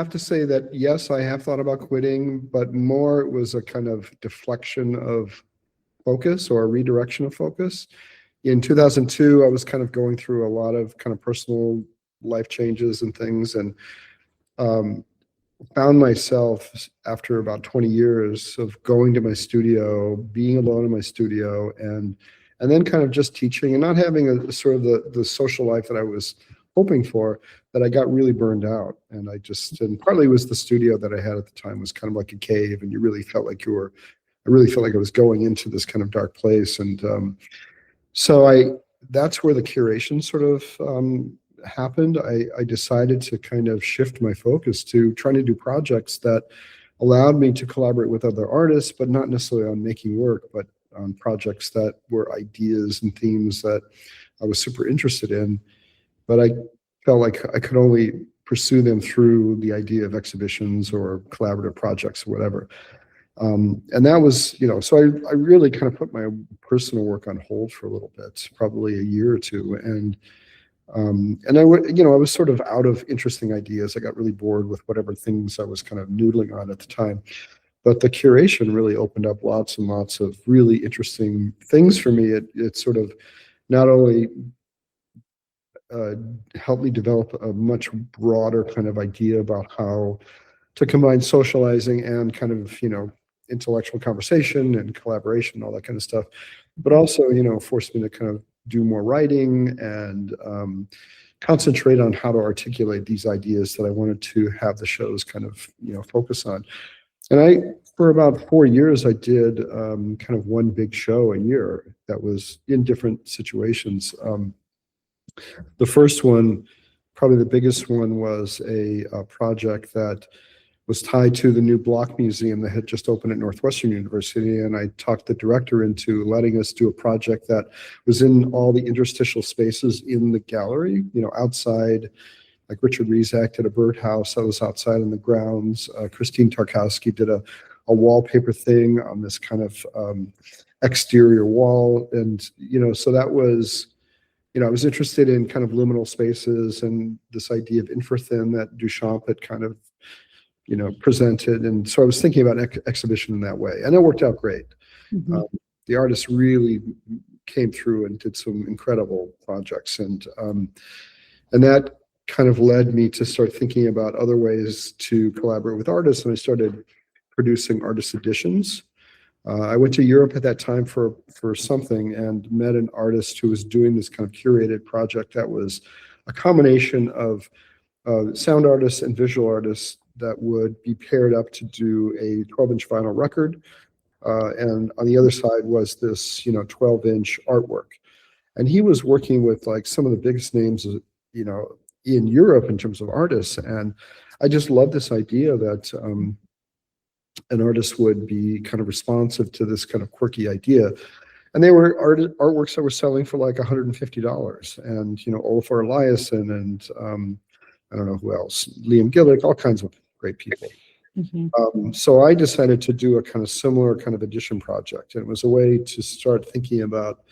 have to say that, yes, I have thought about quitting, but more it was a kind of deflection of focus or a redirection of focus. In 2002, I was kind of going through a lot of kind of personal life changes and things, and found myself after about 20 years of going to my studio, being alone in my studio, and then kind of just teaching and not having a sort of the social life that I was hoping for, that I got really burned out. And and partly it was the studio that I had at the time was kind of like a cave, and you really felt like I really felt like I was going into this kind of dark place. And that's where the curation sort of happened. I decided to kind of shift my focus to trying to do projects that allowed me to collaborate with other artists, but not necessarily on making work, but on projects that were ideas and themes that I was super interested in. But I felt like I could only pursue them through the idea of exhibitions or collaborative projects or whatever. And that was, so I really kind of put my personal work on hold for a little bit, probably a year or two. And I was sort of out of interesting ideas. I got really bored with whatever things I was kind of noodling on at the time. But the curation really opened up lots and lots of really interesting things for me. It sort of not only helped me develop a much broader kind of idea about how to combine socializing and kind of, intellectual conversation and collaboration, all that kind of stuff, but also, forced me to kind of do more writing and concentrate on how to articulate these ideas that I wanted to have the shows kind of, focus on. And for about 4 years, I did kind of one big show a year that was in different situations. The first one, probably the biggest one, was a project that was tied to the new Block Museum that had just opened at Northwestern University. And I talked the director into letting us do a project that was in all the interstitial spaces in the gallery, outside. Like Richard Rezac did a birdhouse that was outside in the grounds. Christine Tarkowski did a wallpaper thing on this kind of exterior wall. And, so that was, I was interested in kind of liminal spaces and this idea of infrathin that Duchamp had kind of, presented. And so I was thinking about exhibition in that way. And it worked out great. Mm-hmm. The artists really came through and did some incredible projects. And that kind of led me to start thinking about other ways to collaborate with artists. And I started producing artist editions. I went to Europe at that time for something and met an artist who was doing this kind of curated project that was a combination of sound artists and visual artists that would be paired up to do a 12-inch vinyl record. And on the other side was this, 12-inch artwork. And he was working with like some of the biggest names, in Europe in terms of artists. And I just love this idea that an artist would be kind of responsive to this kind of quirky idea. And they were artworks that were selling for like $150. And, Olafur Eliasson and I don't know who else, Liam Gillick, all kinds of great people. Mm-hmm. So I decided to do a kind of similar kind of edition project. And it was a way to start thinking about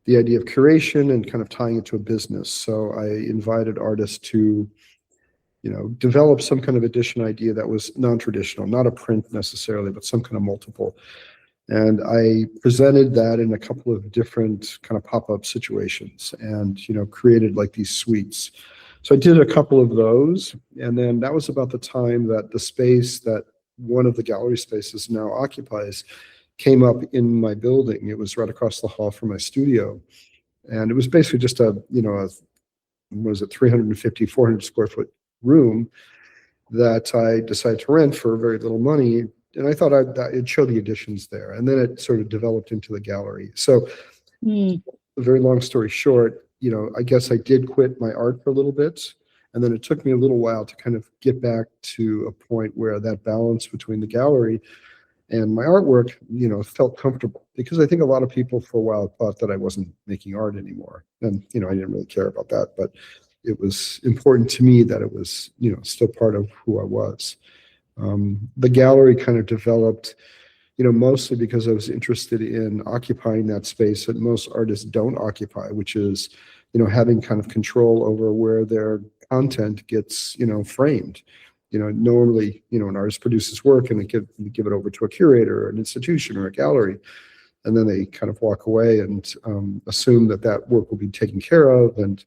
the idea of curation and kind of tying it to a business. So I invited artists to, develop some kind of edition idea that was non-traditional, not a print necessarily, but some kind of multiple. And I presented that in a couple of different kind of pop-up situations and, created like these suites. So I did a couple of those, and then that was about the time that the space that one of the gallery spaces now occupies came up in my building. It was right across the hall from my studio. And it was basically just a 350, 400 square foot room that I decided to rent for very little money. And I thought it'd show the additions there. And then it sort of developed into the gallery. So a very long story short, I guess I did quit my art for a little bit. And then it took me a little while to kind of get back to a point where that balance between the gallery and my artwork, felt comfortable, because I think a lot of people for a while thought that I wasn't making art anymore. And, I didn't really care about that, but it was important to me that it was, still part of who I was. The gallery kind of developed, mostly because I was interested in occupying that space that most artists don't occupy, which is, having kind of control over where their content gets, framed. Normally, an artist produces work and they give it over to a curator or an institution or a gallery, and then they kind of walk away and assume that work will be taken care of and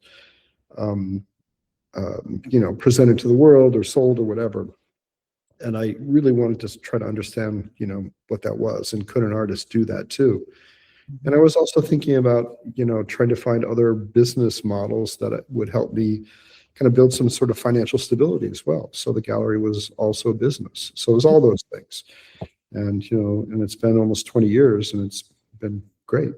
presented to the world or sold or whatever. And I really wanted to try to understand, what that was, and could an artist do that too? And I was also thinking about, trying to find other business models that would help me kind of build some sort of financial stability as well. So the gallery was also a business. So it was all those things. And, and it's been almost 20 years and it's been great.